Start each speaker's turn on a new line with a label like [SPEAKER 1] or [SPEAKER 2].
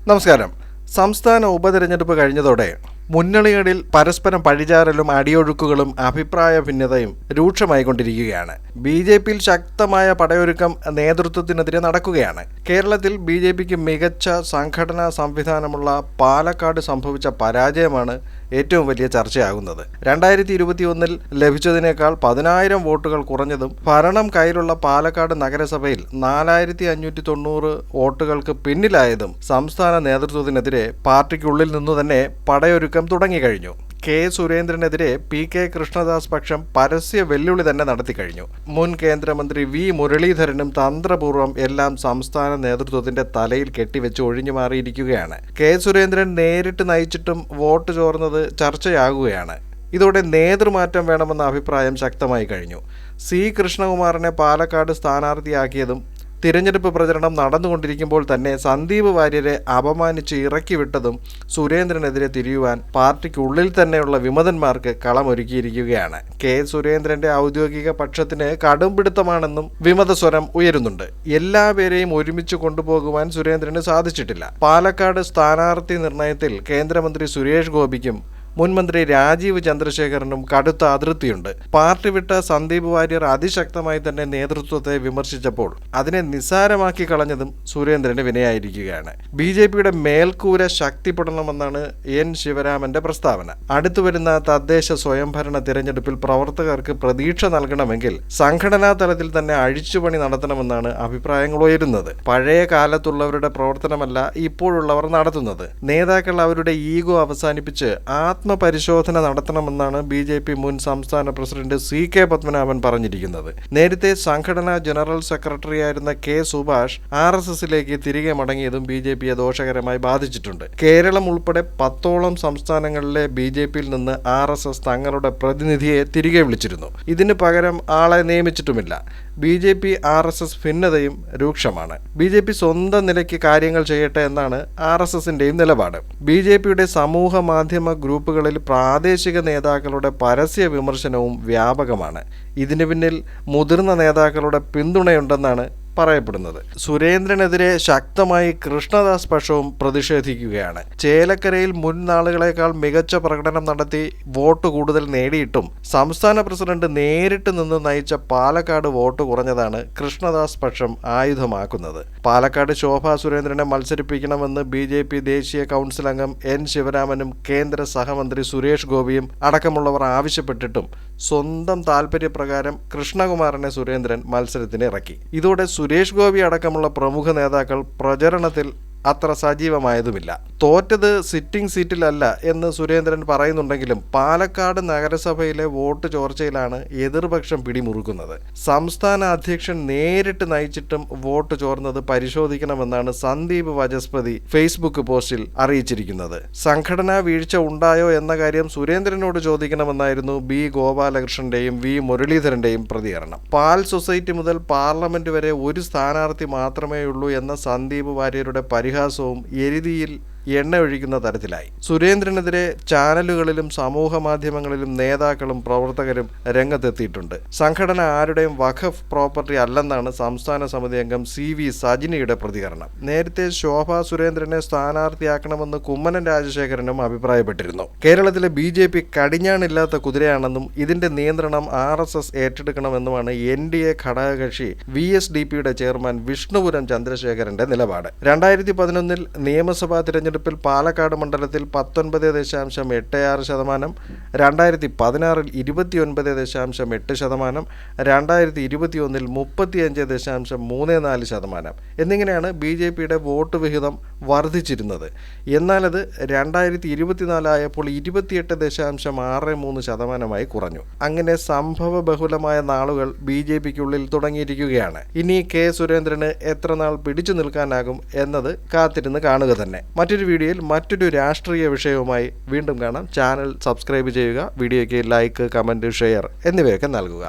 [SPEAKER 1] നമസ്കാരം. സംസ്ഥാന ഉപതെരഞ്ഞെടുപ്പ് കഴിഞ്ഞതോടെ മുന്നണികളിൽ പരസ്പരം പഴിചാരലും അടിയൊഴുക്കുകളും അഭിപ്രായ ഭിന്നതയും രൂക്ഷമായിക്കൊണ്ടിരിക്കുകയാണ്. BJPയിൽ ശക്തമായ പടയൊരുക്കം നേതൃത്വത്തിനെതിരെ നടക്കുകയാണ്. കേരളത്തിൽ BJPക്ക് മികച്ച സംഘടനാ സംവിധാനമുള്ള പാലക്കാട് സംഭവിച്ച പരാജയമാണ് ഏറ്റവും വലിയ ചർച്ചയാകുന്നത്. 2021 ലഭിച്ചതിനേക്കാൾ 10,000 വോട്ടുകൾ കുറഞ്ഞതും ഭരണം കയ്യിലുള്ള പാലക്കാട് നഗരസഭയിൽ 4,590 വോട്ടുകൾക്ക് പിന്നിലായതും സംസ്ഥാന നേതൃത്വത്തിനെതിരെ പാർട്ടിക്കുള്ളിൽ നിന്നു തന്നെ പടയൊരുക്കം തുടങ്ങിക്കഴിഞ്ഞു. കെ സുരേന്ദ്രനെതിരെ PK കൃഷ്ണദാസ് പക്ഷം പരസ്യ വെല്ലുവിളി തന്നെ നടത്തിക്കഴിഞ്ഞു. മുൻ കേന്ദ്രമന്ത്രി V മുരളീധരനും തന്ത്രപൂർവ്വം എല്ലാം സംസ്ഥാന നേതൃത്വത്തിന്റെ തലയിൽ കെട്ടിവെച്ച് ഒഴിഞ്ഞു മാറിയിരിക്കുകയാണ്. കെ സുരേന്ദ്രൻ നേരിട്ട് നയിച്ചിട്ടും വോട്ട് ചോർന്നത് ചർച്ചയാകുകയാണ്. ഇതോടെ നേതൃമാറ്റം വേണമെന്ന അഭിപ്രായം ശക്തമായി കഴിഞ്ഞു. C കൃഷ്ണകുമാറിനെ പാലക്കാട് സ്ഥാനാർത്ഥിയാക്കിയതും തിരഞ്ഞെടുപ്പ് പ്രചരണം നടന്നുകൊണ്ടിരിക്കുമ്പോൾ തന്നെ സന്ദീപ് വാര്യരെ അപമാനിച്ച് ഇറക്കിവിട്ടതും സുരേന്ദ്രനെതിരെ തിരിയുവാൻ പാർട്ടിക്കുള്ളിൽ തന്നെയുള്ള വിമതന്മാർക്ക് കളമൊരുക്കിയിരിക്കുകയാണ്. കെ സുരേന്ദ്രന്റെ ഔദ്യോഗിക പക്ഷത്തിന് കടുംപിടുത്തമാണെന്നും വിമതസ്വരം ഉയരുന്നുണ്ട്. എല്ലാവരെയും ഒരുമിച്ച് കൊണ്ടുപോകുവാൻ സുരേന്ദ്രന് സാധിച്ചിട്ടില്ല. പാലക്കാട് സ്ഥാനാർത്ഥി നിർണയത്തിൽ കേന്ദ്രമന്ത്രി സുരേഷ് ഗോപിക്കും മുൻമന്ത്രി രാജീവ് ചന്ദ്രശേഖരനും കടുത്ത അതൃപ്തിയുണ്ട്. പാർട്ടി വിട്ട സന്ദീപ് വാര്യർ അതിശക്തമായി തന്നെ നേതൃത്വത്തെ വിമർശിച്ചപ്പോൾ അതിനെ നിസ്സാരമാക്കി കളഞ്ഞതും സുരേന്ദ്രന് വിനയായിരിക്കുകയാണ്. BJPയുടെ മേൽക്കൂര ശക്തിപ്പെടണമെന്നാണ് N ശിവരാമന്റെ പ്രസ്താവന. അടുത്തുവരുന്ന തദ്ദേശ സ്വയംഭരണ തിരഞ്ഞെടുപ്പിൽ പ്രവർത്തകർക്ക് പ്രതീക്ഷ നൽകണമെങ്കിൽ സംഘടനാ തലത്തിൽ തന്നെ അഴിച്ചുപണി നടത്തണമെന്നാണ് അഭിപ്രായങ്ങൾ ഉയരുന്നത്. പഴയ കാലത്തുള്ളവരുടെ പ്രവർത്തനമല്ല ഇപ്പോഴുള്ളവർ നടത്തുന്നത്. നേതാക്കൾ അവരുടെ ഈഗോ അവസാനിപ്പിച്ച് ആത്മപരിശോധന നടത്തണമെന്നാണ് BJP മുൻ സംസ്ഥാന പ്രസിഡന്റ് CK പത്മനാഭൻ പറഞ്ഞിരിക്കുന്നത്. നേരത്തെ സംഘടനാ ജനറൽ സെക്രട്ടറിയായിരുന്ന K സുഭാഷ് RSSലേക്ക് തിരികെ മടങ്ങിയതും BJPയെ ദോഷകരമായി ബാധിച്ചിട്ടുണ്ട്. കേരളം ഉൾപ്പെടെ 10ഓളം സംസ്ഥാനങ്ങളിലെ BJPയിൽ നിന്ന് RSS തങ്ങളുടെ പ്രതിനിധിയെ തിരികെ വിളിച്ചിരുന്നു. ഇതിന് പകരം ആളെ നിയമിച്ചിട്ടുമില്ല. BJP RSS ഭിന്നതയും രൂക്ഷമാണ്. BJP സ്വന്തം നിലയ്ക്ക് കാര്യങ്ങൾ ചെയ്യട്ടെ എന്നാണ് RSSന്റെയും നിലപാട്. BJPയുടെ സമൂഹ മാധ്യമ ഗ്രൂപ്പുകളിൽ പ്രാദേശിക നേതാക്കളുടെ പരസ്യ വിമർശനവും വ്യാപകമാണ്. ഇതിന് പിന്നിൽ മുതിർന്ന നേതാക്കളുടെ പിന്തുണയുണ്ടെന്നാണ് പറയപ്പെടുന്നത്. സുരേന്ദ്രനെതിരെ ശക്തമായി കൃഷ്ണദാസ് പക്ഷവും പ്രതിഷേധിക്കുകയാണ്. ചേലക്കരയിൽ മുൻ നാളുകളേക്കാൾ മികച്ച പ്രകടനം നടത്തി വോട്ട് കൂടുതൽ നേടിയിട്ടും സംസ്ഥാന പ്രസിഡന്റ് നേരിട്ട് നിന്ന് നയിച്ച പാലക്കാട് വോട്ട് കുറഞ്ഞതാണ് കൃഷ്ണദാസ് പക്ഷം ആയുധമാക്കുന്നത്. പാലക്കാട് ശോഭാ സുരേന്ദ്രനെ മത്സരിപ്പിക്കണമെന്ന് BJP ദേശീയ കൗൺസിൽ അംഗം N ശിവരാമനും കേന്ദ്ര സഹമന്ത്രി സുരേഷ് ഗോപിയും അടക്കമുള്ളവർ ആവശ്യപ്പെട്ടിട്ടും സ്വന്തം താൽപര്യപ്രകാരം കൃഷ്ണകുമാറിനെ സുരേന്ദ്രൻ മത്സരത്തിന് ഇറക്കി. ഇതോടെ സുരേഷ് ഗോപി അടക്കമുള്ള പ്രമുഖ നേതാക്കൾ പ്രചരണത്തിൽ അത്ര സജീവമായതുമില്ല. തോറ്റത് സിറ്റിംഗ് സീറ്റിലല്ല എന്ന് സുരേന്ദ്രൻ പറയുന്നുണ്ടെങ്കിലും പാലക്കാട് നഗരസഭയിലെ വോട്ട് ചോർച്ചയിലാണ് എതിർപക്ഷം പിടിമുറുക്കുന്നത്. സംസ്ഥാന അധ്യക്ഷൻ നേരിട്ട് നയിച്ചിട്ടും വോട്ട് ചോർന്നത് പരിശോധിക്കണമെന്നാണ് സന്ദീപ് വാചസ്പതി ഫേസ്ബുക്ക് പോസ്റ്റിൽ അറിയിച്ചിരിക്കുന്നത്. സംഘടനാ വീഴ്ച ഉണ്ടായോ എന്ന കാര്യം സുരേന്ദ്രനോട് ചോദിക്കണമെന്നായിരുന്നു B ഗോപാലകൃഷ്ണന്റെയും V മുരളീധരന്റെയും പ്രതികരണം. പാൽ സൊസൈറ്റി മുതൽ പാർലമെന്റ് വരെ ഒരു സ്ഥാനാർത്ഥി മാത്രമേയുള്ളൂ എന്ന സന്ദീപ് വാര്യരുടെ പരിഹാസവും എരുതിയിൽ എണ്ണ ഒഴിക്കുന്ന തരത്തിലായി. സുരേന്ദ്രനെതിരെ ചാനലുകളിലും സമൂഹ മാധ്യമങ്ങളിലും നേതാക്കളും പ്രവർത്തകരും രംഗത്തെത്തിയിട്ടുണ്ട്. സംഘടന ആരുടെയും വഖഫ് പ്രോപ്പർട്ടി അല്ലെന്നാണ് സംസ്ഥാന സമിതി അംഗം CV സജിനിയുടെ പ്രതികരണം. നേരത്തെ ശോഭാ സുരേന്ദ്രനെ സ്ഥാനാർത്ഥിയാക്കണമെന്ന് കുമ്മനം രാജശേഖരനും അഭിപ്രായപ്പെട്ടിരുന്നു. കേരളത്തിലെ BJP കടിഞ്ഞാണില്ലാത്ത കുതിരയാണെന്നും ഇതിന്റെ നിയന്ത്രണം RSS ഏറ്റെടുക്കണമെന്നുമാണ് NDA ഘടകകക്ഷി VSDPയുടെ ചെയർമാൻ വിഷ്ണുപുരം ചന്ദ്രശേഖരന്റെ നിലപാട്. 2011 നിയമസഭാ തിരഞ്ഞെടുപ്പിൽ പാലക്കാട് മണ്ഡലത്തിൽ 19.86%, 2016 29.8%, 2021 35.34% എന്നിങ്ങനെയാണ് BJPയുടെ വോട്ട് വിഹിതം വർദ്ധിച്ചിരുന്നത്. എന്നാൽ അത് 2024 ആയപ്പോൾ 28.63% കുറഞ്ഞു. അങ്ങനെ സംഭവ ബഹുലമായ നാളുകൾ BJPക്കുള്ളിൽ തുടങ്ങിയിരിക്കുകയാണ്. ഇനി K സുരേന്ദ്രന് എത്ര നാൾ പിടിച്ചു നിൽക്കാനാകും എന്നത് കാത്തിരുന്ന് കാണുക തന്നെ. മറ്റൊരു വീഡിയോയിൽ മറ്റൊരു രാഷ്ട്രീയ വിഷയവുമായി വീണ്ടും കാണാം. ചാനൽ സബ്സ്ക്രൈബ് ചെയ്യുക. വീഡിയോയ്ക്ക് ലൈക്ക്, കമൻറ്റ്, ഷെയർ എന്നിവയൊക്കെ നൽകുക.